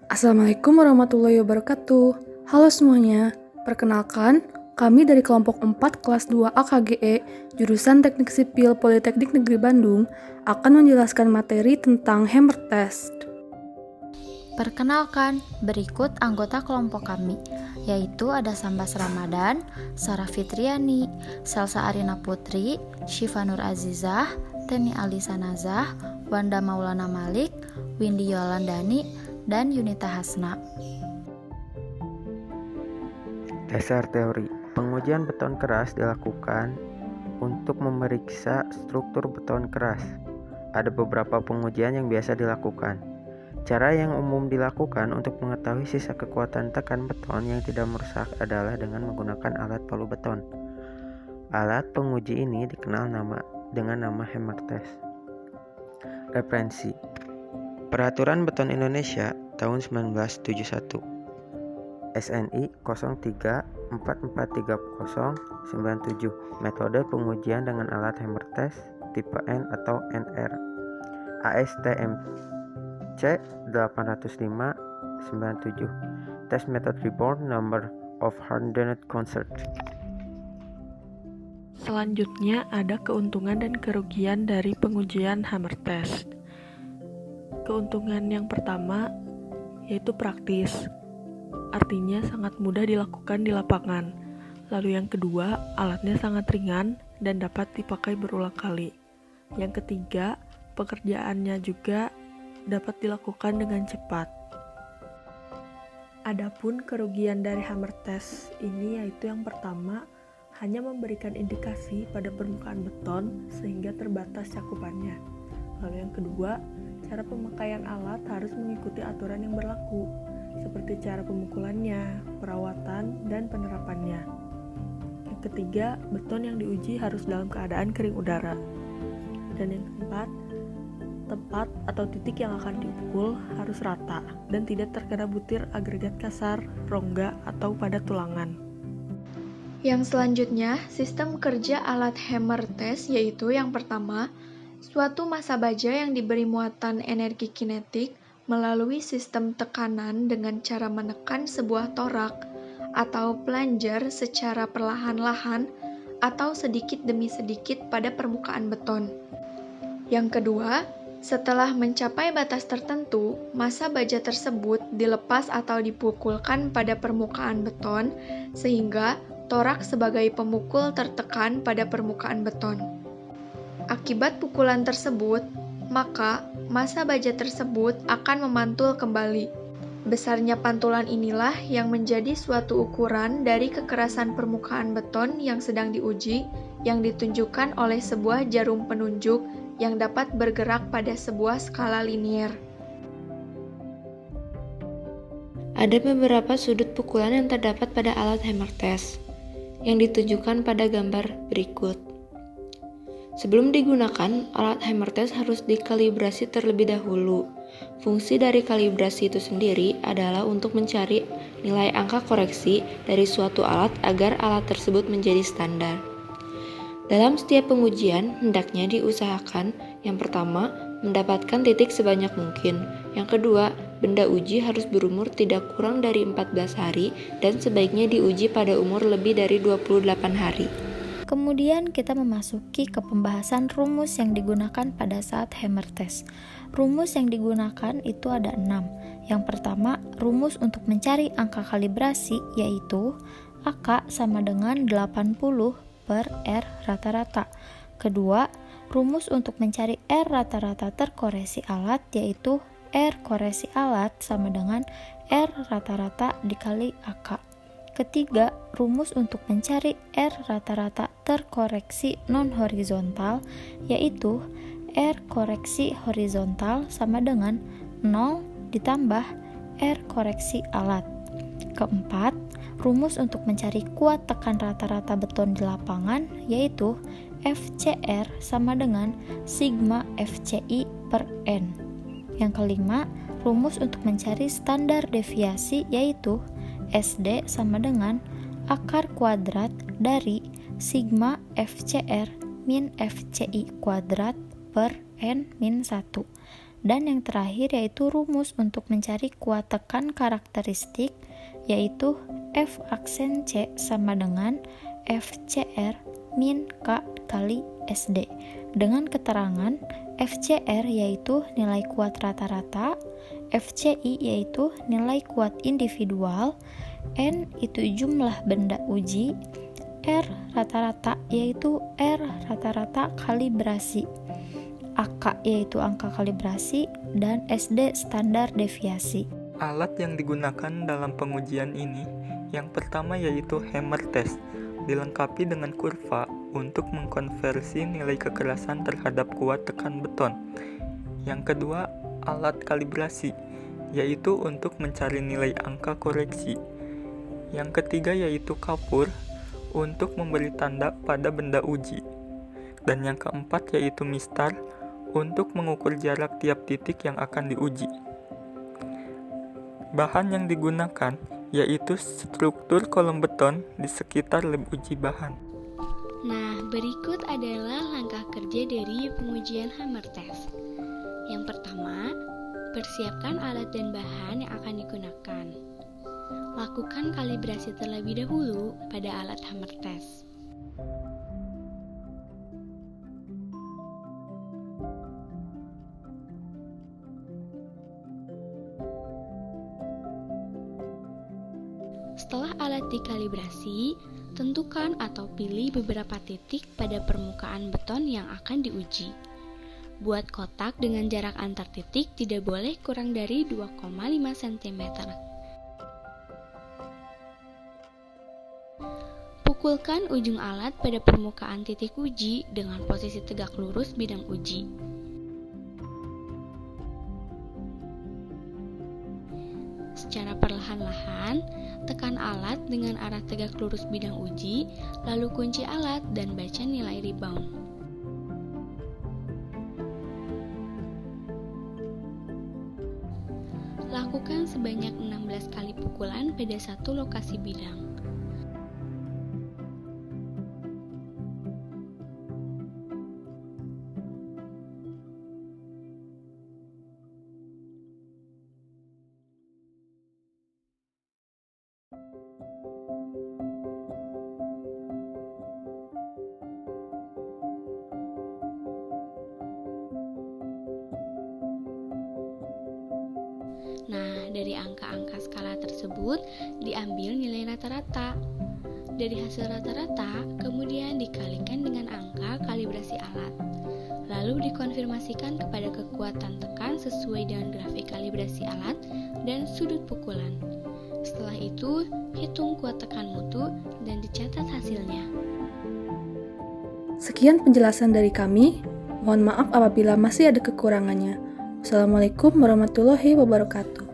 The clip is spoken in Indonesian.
Assalamualaikum warahmatullahi wabarakatuh. Halo semuanya, perkenalkan, kami dari kelompok 4 kelas 2 AKGE, jurusan Teknik Sipil Politeknik Negeri Bandung, akan menjelaskan materi tentang hammer test. Perkenalkan, berikut anggota kelompok kami, yaitu ada Sambas Ramadan, Sarah Fitriani, Salsa Arina Putri, Syifa Nur Azizah, Teni Alisa Nazah, Wanda Maulana Malik, Windy Yolandani, dan Yunita Hasna. Dasar teori. Pengujian beton keras dilakukan untuk memeriksa struktur beton keras. Ada beberapa pengujian yang biasa dilakukan. Cara yang umum dilakukan untuk mengetahui sisa kekuatan tekan beton yang tidak merusak adalah dengan menggunakan alat palu beton. Alat penguji ini dikenal dengan nama hammer test. Referensi: Peraturan Beton Indonesia tahun 1971, SNI 03443097. Metode pengujian dengan alat hammer test tipe N atau NR, ASTM C 805/97. Test Method Report Number of Hardened Concert. Selanjutnya ada keuntungan dan kerugian dari pengujian hammer test. Keuntungan yang pertama yaitu praktis, artinya sangat mudah dilakukan di lapangan. Lalu yang kedua, alatnya sangat ringan dan dapat dipakai berulang kali. Yang ketiga, pekerjaannya juga dapat dilakukan dengan cepat. Adapun kerugian dari hammer test ini yaitu yang pertama, hanya memberikan indikasi pada permukaan beton sehingga terbatas cakupannya. Lalu yang kedua, cara pemakaian alat harus mengikuti aturan yang berlaku, seperti cara pemukulannya, perawatan, dan penerapannya. Yang ketiga, beton yang diuji harus dalam keadaan kering udara. Dan yang keempat, tempat atau titik yang akan dipukul harus rata dan tidak terkena butir agregat kasar, rongga, atau pada tulangan. Yang selanjutnya, sistem kerja alat hammer test yaitu yang pertama, suatu massa baja yang diberi muatan energi kinetik melalui sistem tekanan dengan cara menekan sebuah torak atau plunger secara perlahan-lahan atau sedikit demi sedikit pada permukaan beton. Yang kedua, setelah mencapai batas tertentu, massa baja tersebut dilepas atau dipukulkan pada permukaan beton sehingga torak sebagai pemukul tertekan pada permukaan beton. Akibat pukulan tersebut, maka massa baja tersebut akan memantul kembali. Besarnya pantulan inilah yang menjadi suatu ukuran dari kekerasan permukaan beton yang sedang diuji, yang ditunjukkan oleh sebuah jarum penunjuk yang dapat bergerak pada sebuah skala linier. Ada beberapa sudut pukulan yang terdapat pada alat hammer test, yang ditunjukkan pada gambar berikut. Sebelum digunakan, alat hammer test harus dikalibrasi terlebih dahulu. Fungsi dari kalibrasi itu sendiri adalah untuk mencari nilai angka koreksi dari suatu alat agar alat tersebut menjadi standar. Dalam setiap pengujian, hendaknya diusahakan yang pertama, mendapatkan titik sebanyak mungkin. Yang kedua, benda uji harus berumur tidak kurang dari 14 hari dan sebaiknya diuji pada umur lebih dari 28 hari. Kemudian kita memasuki ke pembahasan rumus yang digunakan pada saat hammer test. Rumus yang digunakan itu ada 6. Yang pertama, rumus untuk mencari angka kalibrasi yaitu AK sama dengan 80/R rata-rata. Kedua, rumus untuk mencari R rata-rata terkoreksi alat yaitu R koreksi alat sama dengan R rata-rata dikali AK. Ketiga, rumus untuk mencari R rata-rata terkoreksi non-horizontal yaitu R koreksi horizontal sama dengan 0 ditambah R koreksi alat. Keempat, rumus untuk mencari kuat tekan rata-rata beton di lapangan yaitu FCR sama dengan sigma FCI per N. Yang kelima, rumus untuk mencari standar deviasi yaitu SD sama dengan akar kuadrat dari sigma FCR min FCI kuadrat per N min 1. Dan yang terakhir yaitu rumus untuk mencari kuat tekan karakteristik, yaitu F aksen C sama dengan FCR min K kali SD. Dengan keterangan FCR yaitu nilai kuat rata-rata, FCI yaitu nilai kuat individual, N itu jumlah benda uji, R rata-rata yaitu R rata-rata kalibrasi, AK yaitu angka kalibrasi, dan SD standar deviasi. Alat yang digunakan dalam pengujian ini yang pertama yaitu hammer test, dilengkapi dengan kurva untuk mengkonversi nilai kekerasan terhadap kuat tekan beton. Yang kedua, alat kalibrasi, yaitu untuk mencari nilai angka koreksi. Yang ketiga yaitu kapur, untuk memberi tanda pada benda uji. Dan yang keempat yaitu mistar, untuk mengukur jarak tiap titik yang akan diuji. Bahan yang digunakan yaitu struktur kolom beton di sekitar lab uji bahan. Nah, berikut adalah langkah kerja dari pengujian hammer test. Yang pertama, persiapkan alat dan bahan yang akan digunakan. Lakukan kalibrasi terlebih dahulu pada alat hammer test. Setelah alat dikalibrasi, tentukan atau pilih beberapa titik pada permukaan beton yang akan diuji. Buat kotak dengan jarak antar titik tidak boleh kurang dari 2,5 cm. Pukulkan ujung alat pada permukaan titik uji dengan posisi tegak lurus bidang uji. Secara perlahan-lahan, tekan alat dengan arah tegak lurus bidang uji, lalu kunci alat dan baca nilai rebound. Lakukan sebanyak 16 kali pukulan pada satu lokasi bidang. Nah, dari angka-angka skala tersebut diambil nilai rata-rata. Dari hasil rata-rata, kemudian dikalikan dengan angka kalibrasi alat. Lalu dikonfirmasikan kepada kekuatan tekan sesuai dengan grafik kalibrasi alat dan sudut pukulan. Setelah itu, hitung kuat tekan mutu dan dicatat hasilnya. Sekian penjelasan dari kami. Mohon maaf apabila masih ada kekurangannya. Wassalamualaikum warahmatullahi wabarakatuh.